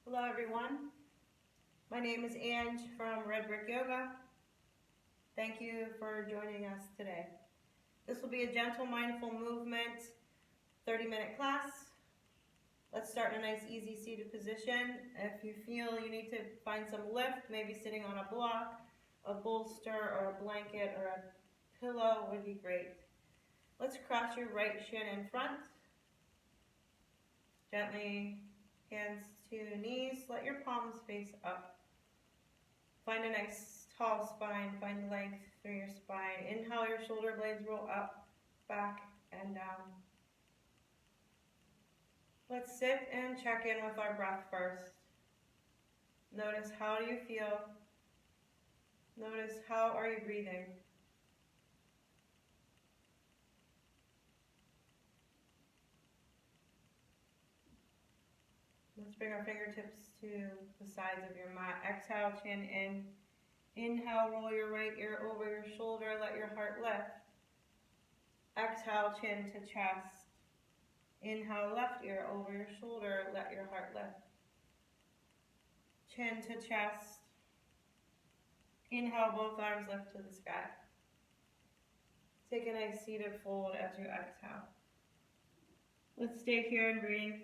Hello everyone, my name is Ange from Red Brick Yoga. Thank you for joining us today. This will be a gentle mindful movement 30-minute class. Let's start in a nice easy seated position. If you feel you need to find some lift, maybe sitting on a block, a bolster or a blanket or a pillow would be great. Let's cross your right shin in front. Gently, hands to knees, let your palms face up. Find a nice tall spine, find length through your spine. Inhale, your shoulder blades roll up, back, and down. Let's sit and check in with our breath first. Notice, how do you feel? Notice, how are you breathing? Let's bring our fingertips to the sides of your mat. Exhale, chin in. Inhale, roll your right ear over your shoulder, let your heart lift. Exhale, chin to chest. Inhale, left ear over your shoulder, let your heart lift. Chin to chest. Inhale, both arms lift to the sky. Take a nice seated fold as you exhale. Let's stay here and breathe.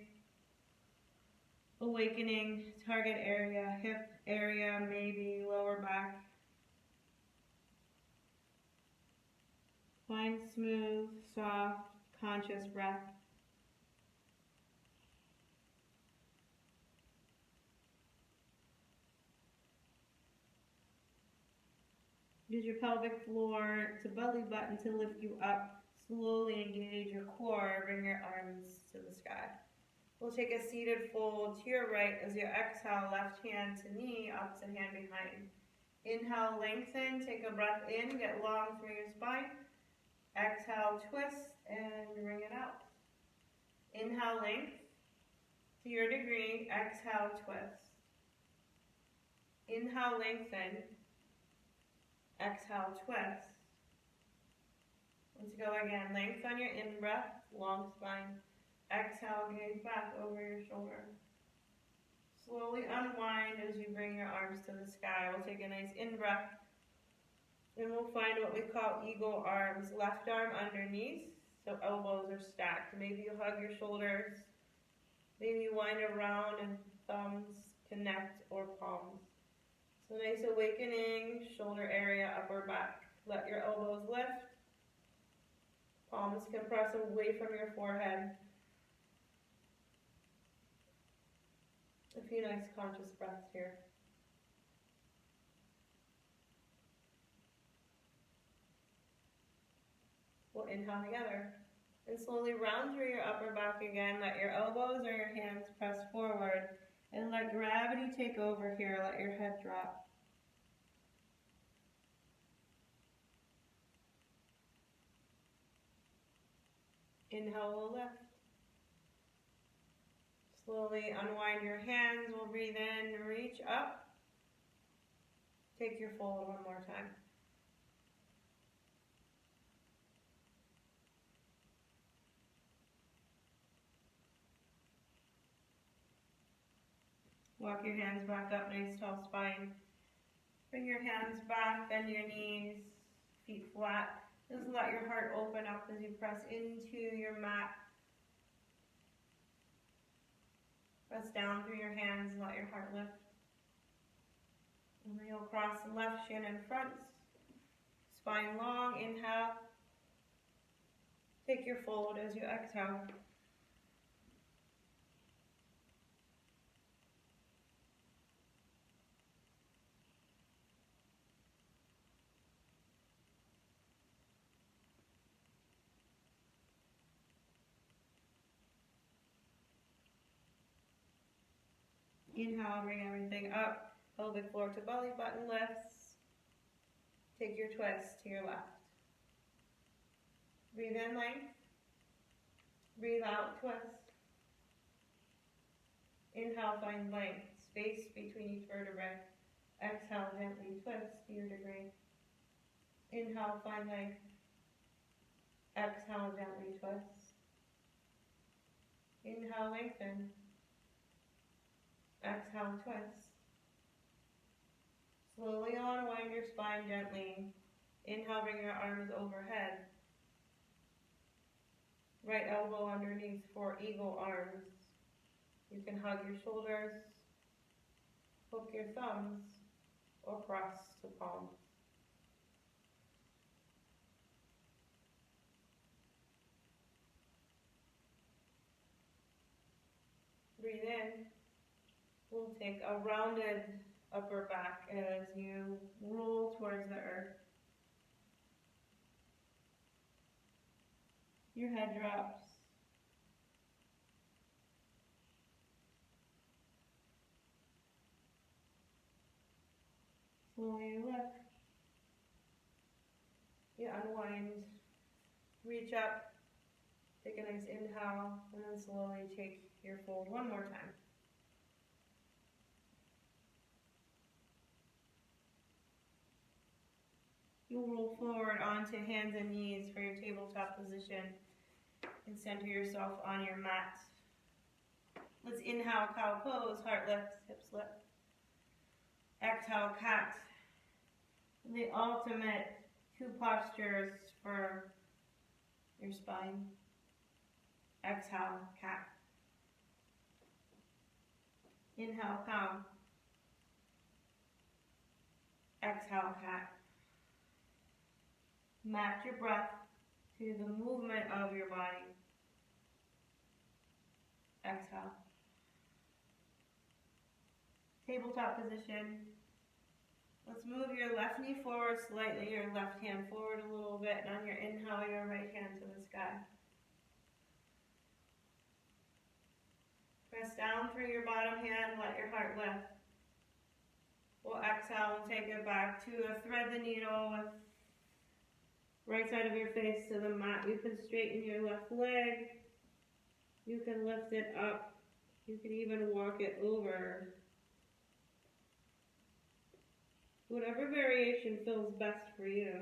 Awakening target area, hip area, maybe lower back. Find smooth, soft, conscious breath. Use your pelvic floor to belly button to lift you up. Slowly engage your core, bring your arms to the sky. We'll take a seated fold to your right as you exhale, left hand to knee, opposite hand behind. Inhale, lengthen, take a breath in, get long through your spine. Exhale, twist, and bring it out. Inhale, length to your degree. Exhale, twist. Inhale, lengthen. Exhale, twist. Let's go again. Length on your in-breath, long spine. Exhale, gaze back over your shoulder. Slowly unwind as you bring your arms to the sky. We'll take a nice in-breath. Then we'll find what we call eagle arms. Left arm underneath, so elbows are stacked. Maybe you hug your shoulders. Maybe you wind around and thumbs connect or palms. So nice awakening, shoulder area, upper back. Let your elbows lift. Palms can press away from your forehead. A few nice conscious breaths here. We'll inhale together. And slowly round through your upper back again. Let your elbows or your hands press forward. And let gravity take over here. Let your head drop. Inhale, we'll lift. Slowly unwind your hands. We'll breathe in, reach up. Take your fold one more time. Walk your hands back up, nice tall spine. Bring your hands back, bend your knees, feet flat. Just let your heart open up as you press into your mat. Press down through your hands and let your heart lift. And then you'll cross the left shin in front. Spine long, inhale. Take your fold as you exhale. Inhale, bring everything up. Pelvic floor to belly button lifts. Take your twist to your left. Breathe in, length. Breathe out, twist. Inhale, find length, space between each vertebrae. Exhale, gently twist to your degree. Inhale, find length. Exhale, gently twist. Inhale, lengthen. Exhale, twist. Slowly unwind your spine gently. Inhale, bring your arms overhead. Right elbow underneath for eagle arms. You can hug your shoulders, hook your thumbs, or cross to palms. Breathe in. We'll take a rounded upper back as you roll towards the earth. Your head drops. Slowly lift. You unwind. Reach up. Take a nice inhale, and then slowly take your fold one more time. You'll roll forward onto hands and knees for your tabletop position and center yourself on your mat. Let's inhale, cow pose, heart lifts, hips lift. Exhale, cat. The ultimate two postures for your spine. Exhale, cat. Inhale, cow. Exhale, cat. Match your breath to the movement of your body. Exhale. Tabletop position. Let's move your left knee forward slightly, your left hand forward a little bit, and on your inhale, your right hand to the sky. Press down through your bottom hand, let your heart lift. We'll exhale and take it back to a thread the needle with right side of your face to the mat. You can straighten your left leg. You can lift it up. You can even walk it over. Whatever variation feels best for you.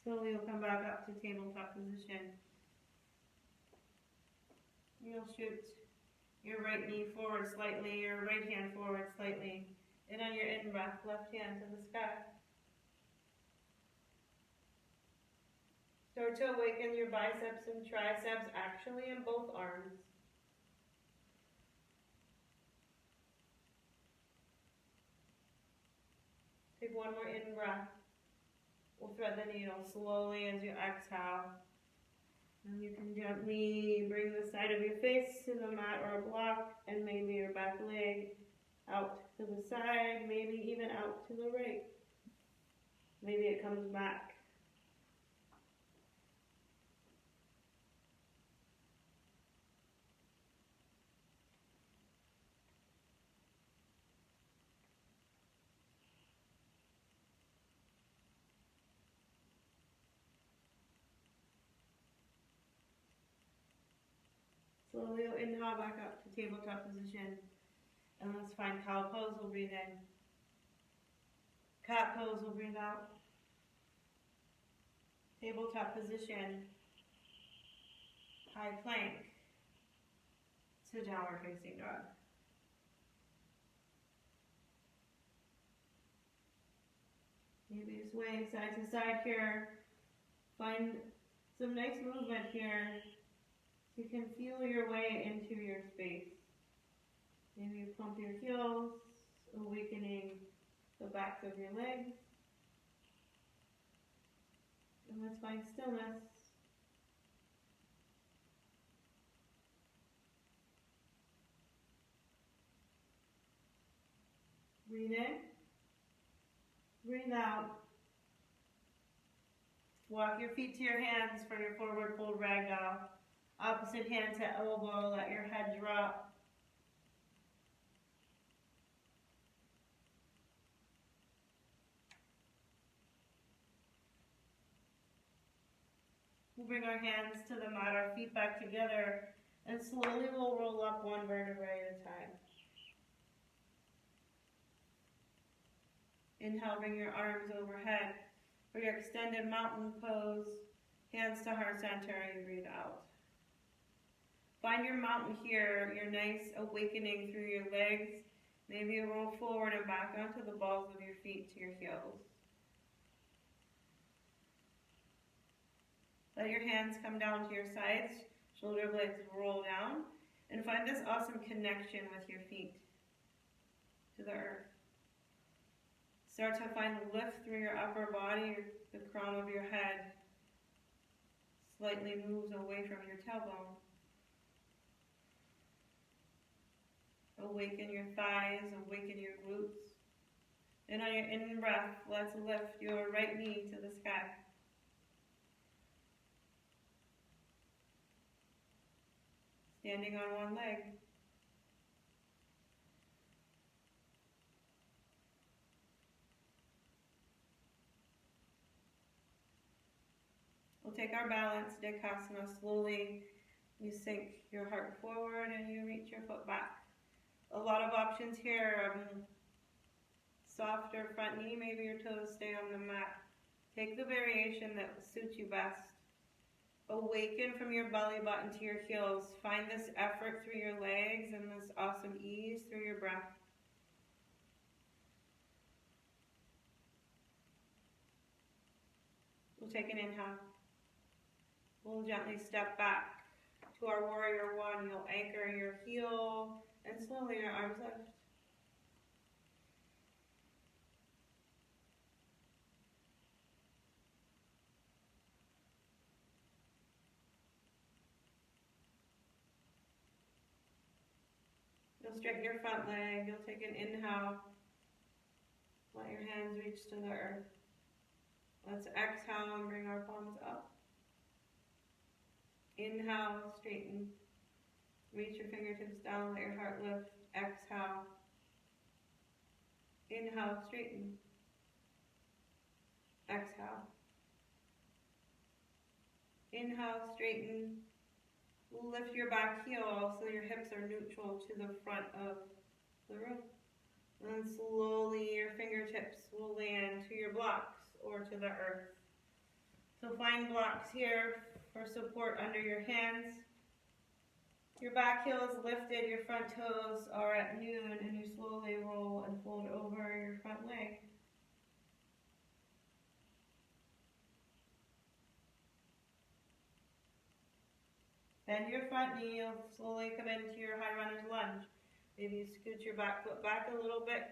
Slowly you'll come back up to tabletop position. You'll shoot your right knee forward slightly, your right hand forward slightly. And on your in-breath, left hand to the sky. Start to awaken your biceps and triceps, actually in both arms. Take one more in-breath. We'll thread the needle slowly as you exhale. And you can gently bring the side of your face to the mat or a block, and maybe your back leg out to the side, maybe even out to the right. Maybe it comes back. Slowly you'll inhale back up to tabletop position. And let's find cow pose, we'll breathe in. Cat pose, we'll breathe out. Tabletop position. High plank to downward facing dog. Maybe sway side to side here. Find some nice movement here. You can feel your way into your space. Maybe you pump your heels, awakening the backs of your legs. And let's find stillness. Breathe in. Breathe out. Walk your feet to your hands for your forward fold ragdoll. Opposite hand to elbow, let your head drop. We'll bring our hands to the mat, our feet back together, and slowly we'll roll up one vertebrae at a time. Inhale, bring your arms overhead. For your extended mountain pose, hands to heart center, and breathe out. Find your mountain here, your nice awakening through your legs. Maybe you roll forward and back onto the balls of your feet to your heels. Let your hands come down to your sides, shoulder blades roll down, and find this awesome connection with your feet to the earth. Start to find lift through your upper body, the crown of your head slightly moves away from your tailbone. Awaken your thighs, awaken your glutes. And on your in breath, let's lift your right knee to the sky. Standing on one leg. We'll take our balance, Dekasana, slowly. You sink your heart forward and you reach your foot back. A lot of options here. Softer front knee, maybe your toes stay on the mat. Take the variation that suits you best. Awaken from your belly button to your heels. Find this effort through your legs and this awesome ease through your breath. We'll take an inhale. We'll gently step back to our warrior one. You'll anchor your heel and slowly your arms lift. You'll straighten your front leg. You'll take an inhale. Let your hands reach to the earth. Let's exhale and bring our palms up. Inhale, straighten. Reach your fingertips down, let your heart lift. Exhale. Inhale, straighten. Exhale. Inhale, straighten. Lift your back heel so your hips are neutral to the front of the room. And then slowly your fingertips will land to your blocks or to the earth. So find blocks here for support under your hands. Your back heel is lifted, your front toes are at noon, and you slowly roll and fold over your front leg. Bend your front knee, you'll slowly come into your high runner's lunge. Maybe you scoot your back foot back a little bit.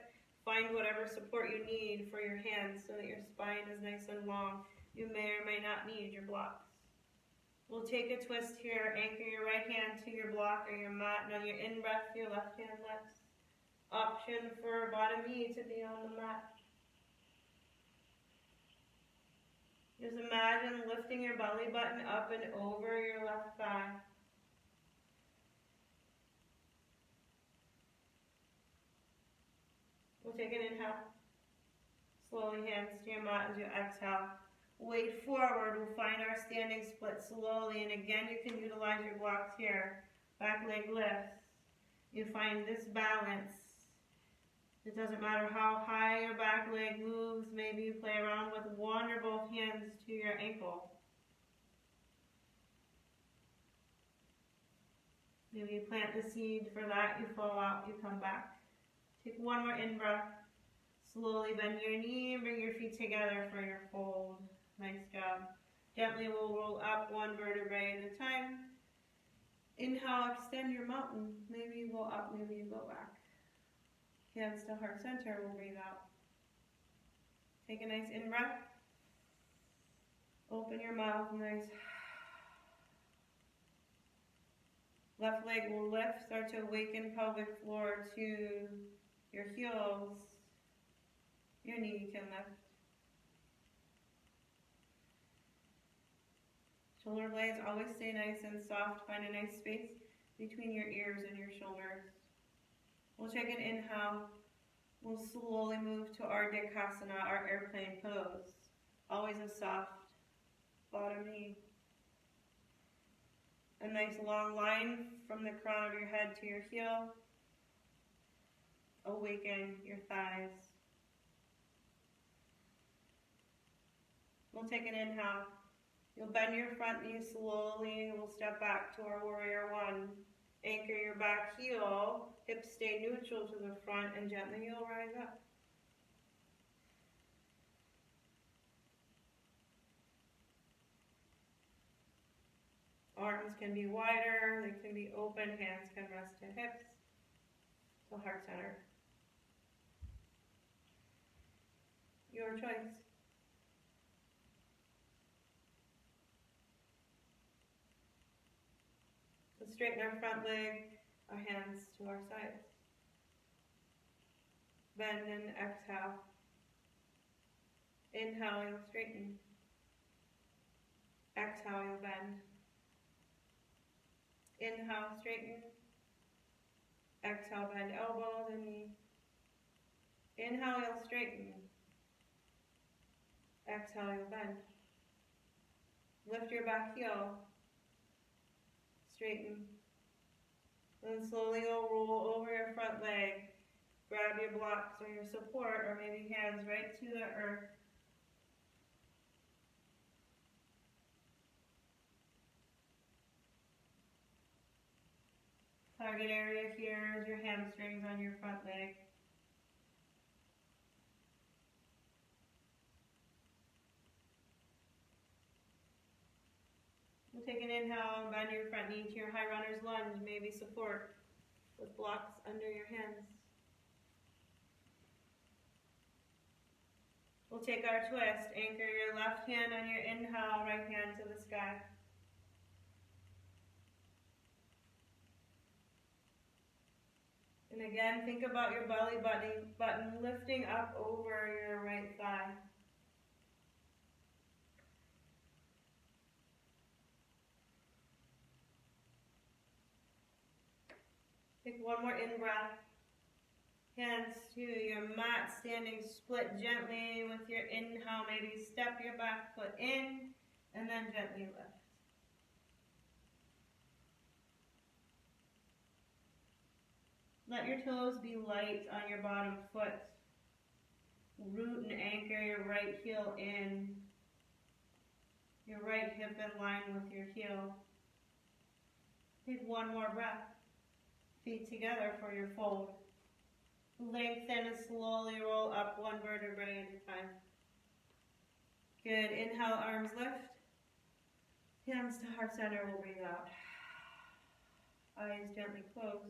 Find whatever support you need for your hands so that your spine is nice and long. You may or may not need your blocks. We'll take a twist here, anchor your right hand to your block or your mat, and on your in-breath, your left hand lifts. Option for bottom knee to be on the mat. Just imagine lifting your belly button up and over your left thigh. We'll take an inhale. Slowly hands to your mat as you exhale. Weight forward, we'll find our standing split slowly, and again you can utilize your blocks here. Back leg lifts. You find this balance. It doesn't matter how high your back leg moves, maybe you play around with one or both hands to your ankle. Maybe you plant the seed for that, you fall out, you come back. Take one more in-breath. Slowly bend your knee and bring your feet together for your fold. Nice job. Gently we'll roll up one vertebrae at a time. Inhale, extend your mountain. Maybe you go up, maybe you go back. Hands to heart center, we'll breathe out. Take a nice in-breath. Open your mouth, nice. Left leg will lift, start to awaken pelvic floor to your heels. Your knee can lift. Shoulder blades always stay nice and soft. Find a nice space between your ears and your shoulders. We'll take an inhale. We'll slowly move to our Dekasana, our airplane pose. Always a soft bottom knee. A nice long line from the crown of your head to your heel. Awaken your thighs. We'll take an inhale. You'll bend your front knee slowly. We'll step back to our warrior one. Anchor your back heel. Hips stay neutral to the front and gently you'll rise up. Arms can be wider, they can be open, hands can rest to hips, to heart center. Your choice. Let's straighten our front leg, our hands to our sides. Bend and exhale. Inhale, you'll straighten. Exhale, you'll bend. Inhale, straighten. Exhale, bend elbows and knees. Inhale, you'll straighten. Exhale, you'll bend. Lift your back heel. Straighten. Then slowly you'll roll over your front leg. Grab your blocks or your support or maybe hands right to the earth. Target area here is your hamstrings on your front leg. We'll take an inhale and bend your front knee to your high runner's lunge, maybe support with blocks under your hands. We'll take our twist, anchor your left hand on your inhale, right hand to the sky. And again, think about your belly button lifting up over your right thigh. Take one more in-breath. Hands to your mat, standing split gently with your inhale. Maybe step your back foot in and then gently lift. Let your toes be light on your bottom foot. Root and anchor your right heel in. Your right hip in line with your heel. Take one more breath. Feet together for your fold. Lengthen and slowly roll up one vertebrae at a time. Good. Inhale, arms lift. Hands to heart center, we'll breathe out. Eyes gently close.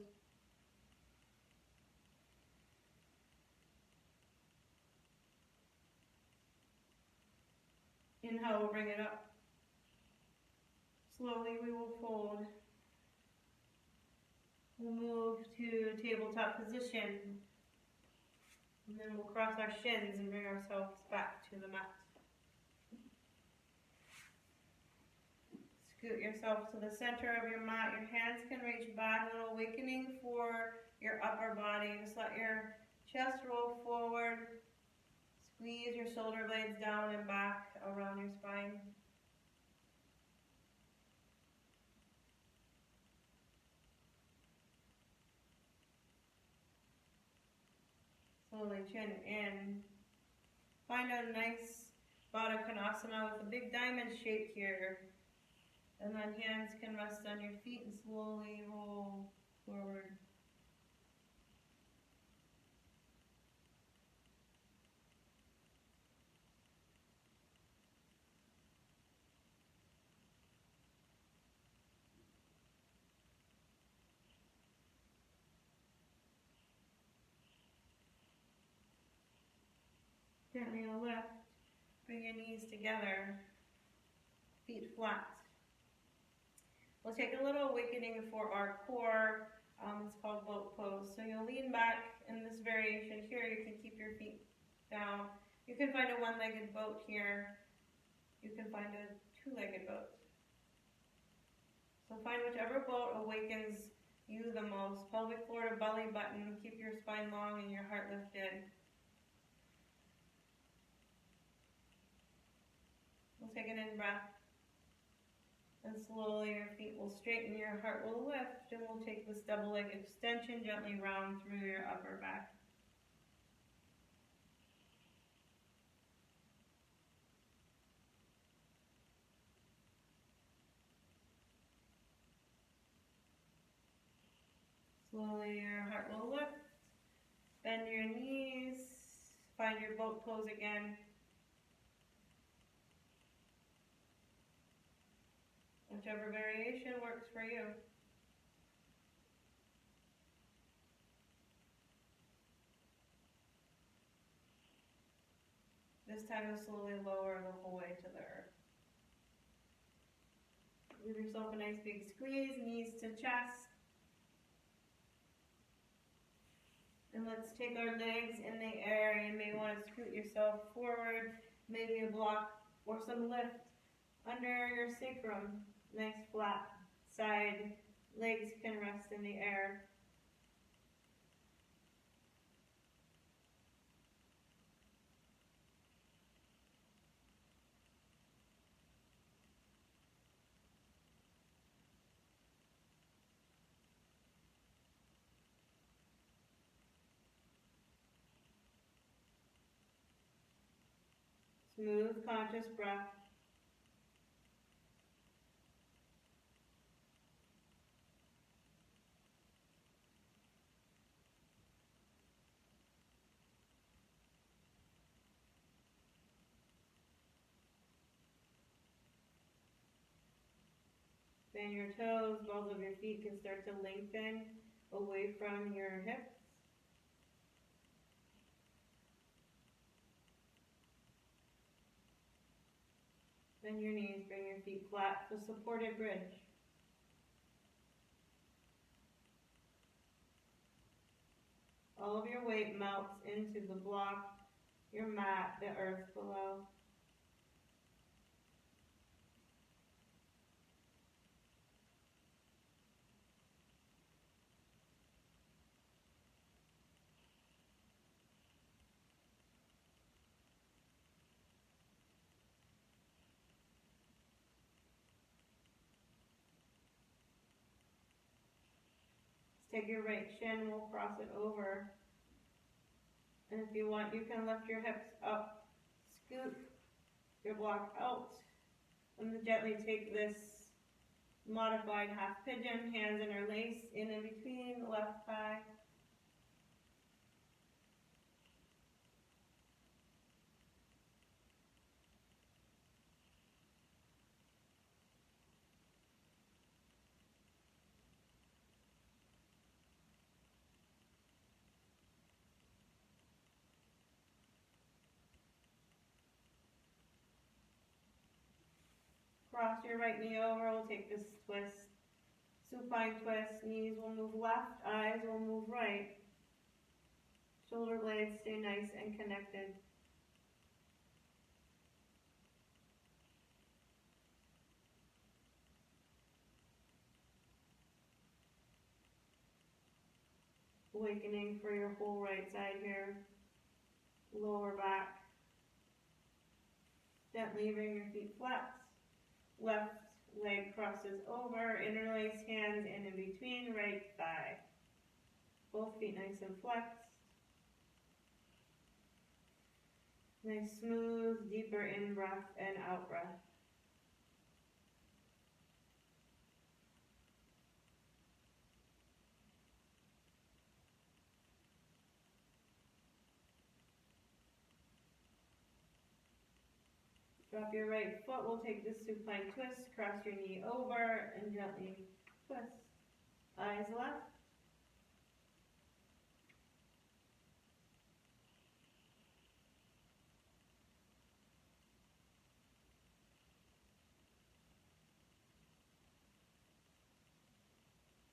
Inhale, we'll bring it up. Slowly we will fold. We'll move to tabletop position. And then we'll cross our shins and bring ourselves back to the mat. Scoot yourself to the center of your mat. Your hands can reach back. A little awakening for your upper body. Just let your chest roll forward. Squeeze your shoulder blades down and back around your spine. Slowly chin in. Find a nice Baddha Konasana with a big diamond shape here. And then hands can rest on your feet and slowly roll forward. Gently lift. Bring your knees together. Feet flat. We'll take a little awakening for our core. It's called boat pose. So you'll lean back in this variation here. You can keep your feet down. You can find a one-legged boat here. You can find a two-legged boat. So find whichever boat awakens you the most. Pelvic floor to belly button. Keep your spine long and your heart lifted. We'll take an in-breath. And slowly your feet will straighten, your heart will lift, and we'll take this double leg extension gently round through your upper back. Slowly your heart will lift. Bend your knees. Find your boat pose again. Whichever variation works for you. This time you'll slowly lower the whole way to the earth. Give yourself a nice big squeeze, knees to chest. And let's take our legs in the air. You may want to scoot yourself forward, maybe a block or some lift under your sacrum. Nice flat side. Legs can rest in the air. Smooth, conscious breath. Bend your toes, balls of your feet can start to lengthen away from your hips. Bend your knees, bring your feet flat, the supported bridge. All of your weight melts into the block, your mat, the earth below. Take your right shin, we'll cross it over. And if you want, you can lift your hips up, scoot your block out, and then gently take this modified half pigeon, hands interlaced in between the left thigh. Cross your right knee over, we'll take this twist. Supine twist, knees will move left, eyes will move right. Shoulder blades stay nice and connected. Awakening for your whole right side here. Lower back. Gently bring your feet flat. Left leg crosses over, interlace hands in between right thigh. Both feet nice and flexed. Nice smooth, deeper in breath and out breath. Drop your right foot, we'll take this supine twist, cross your knee over and gently twist. Eyes left.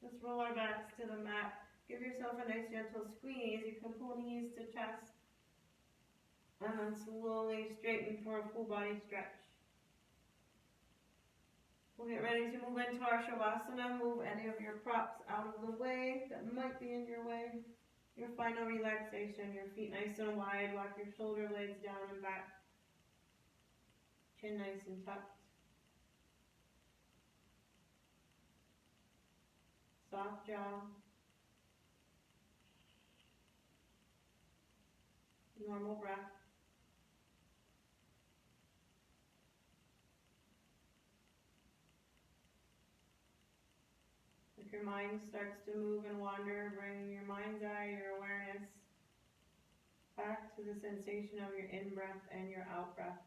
Let's roll our backs to the mat. Give yourself a nice gentle squeeze. You can pull knees to chest. And then slowly straighten for a full body stretch. We'll get ready to move into our Shavasana. Move any of your props out of the way that might be in your way. Your final relaxation. Your feet nice and wide. Walk your shoulder blades down and back. Chin nice and tucked. Soft jaw. Normal breath. If your mind starts to move and wander, sensation of your in-breath and your out-breath.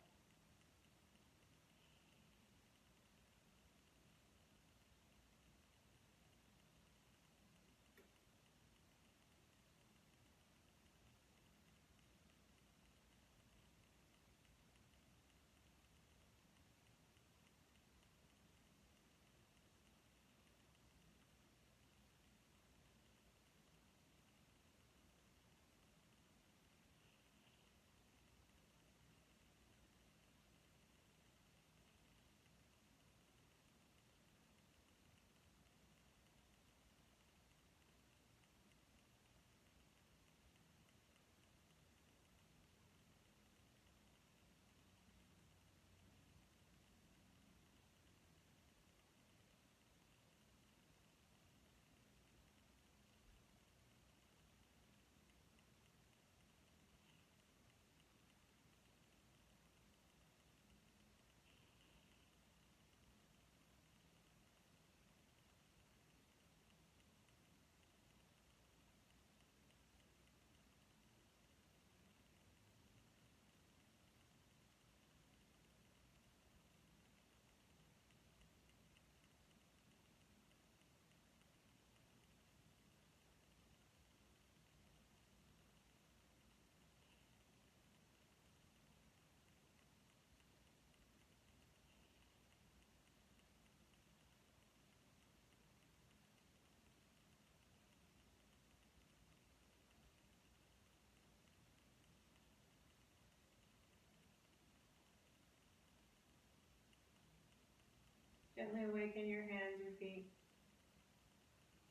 Gently awaken your hands, your feet.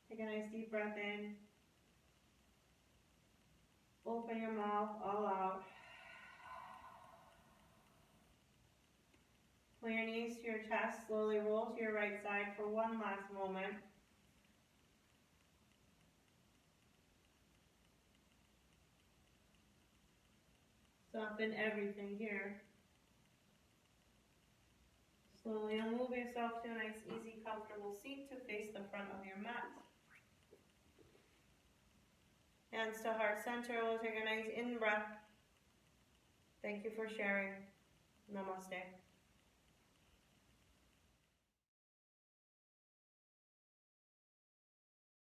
Take a nice deep breath in. Open your mouth all out. Pull your knees to your chest. Slowly roll to your right side for one last moment. Soften everything here. Slowly move yourself to a nice, easy, comfortable seat to face the front of your mat. Hands to heart center. We'll take a nice in-breath. Thank you for sharing. Namaste.